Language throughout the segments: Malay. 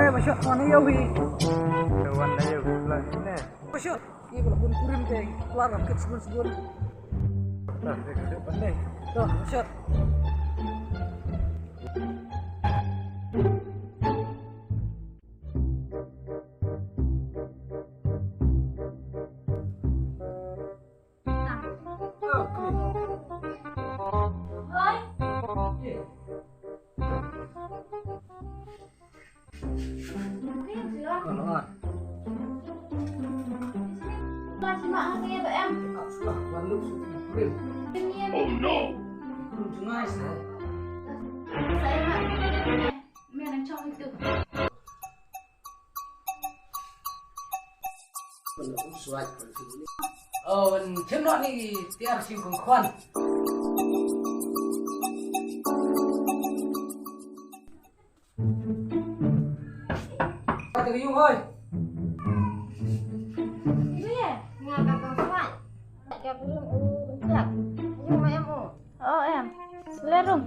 Masya mana ya wi? Kawan aja pulang ini. Masya, ini kalau pun kurim deh, keluar ke sebun-sebun. Nah, depan deh. Tuh, masya. Oh no! Chân đoạn này tiar chịu cùng khoan. Từ Dung ơi. Oh em, Selerung.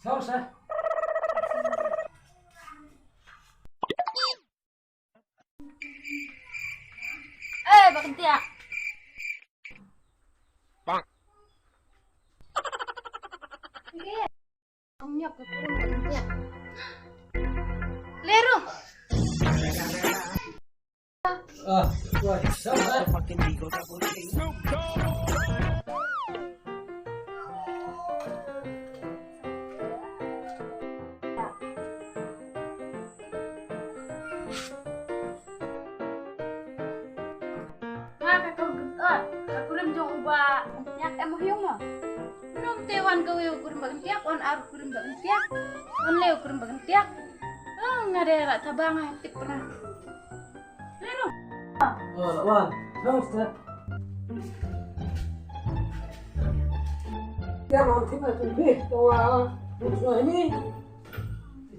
Sao sao? Bak Kentiak. Bang. Om nyok ke kurung Bak Kentiak. Lerung. Rồi, sao sao? Wan gawe ukuran Bak Kentiak, wan aru ukuran Bak Kentiak, wan leo ukuran Bak Kentiak. Ngadera tabang hati pernah. Lerung. Wan, sao sao? Ya mau tim aku ni, tawa, semua ini.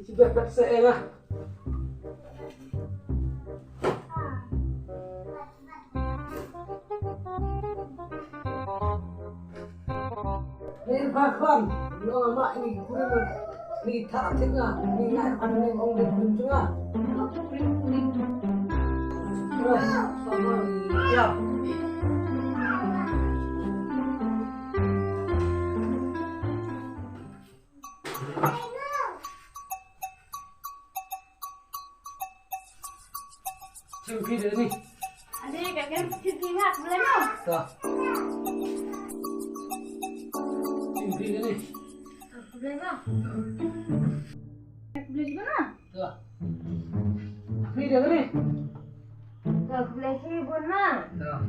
Coba paksa lah. Ini bahkan, lo mak ini kurang ni tak tengah, ni nak anu orang di kurang tengah. Terus sama ya. Cengki dia ni. Adik kakek cengki ngat boleh mau? Tak. Cengki dia ni. Boleh mau? Boleh juga nak? Tak. Cengki dia ni. Tak boleh sih nak. Tak.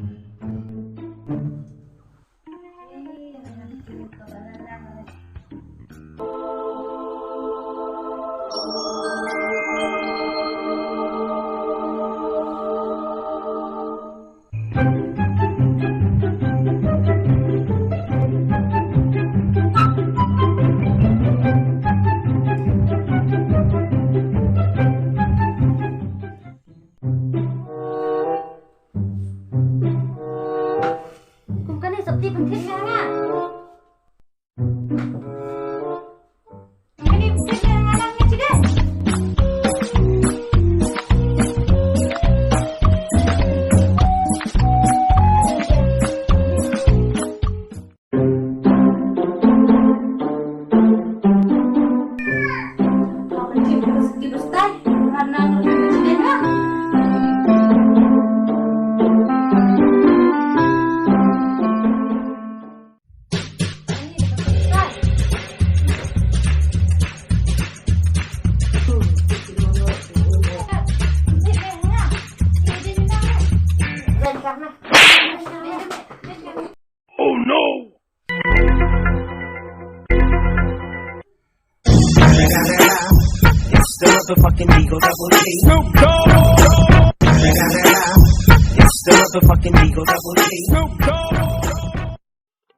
Oh no! It's the motherfucking Eagle Double G. Snoop Dogg! It's the motherfucking Eagle Double G. Snoop Dogg!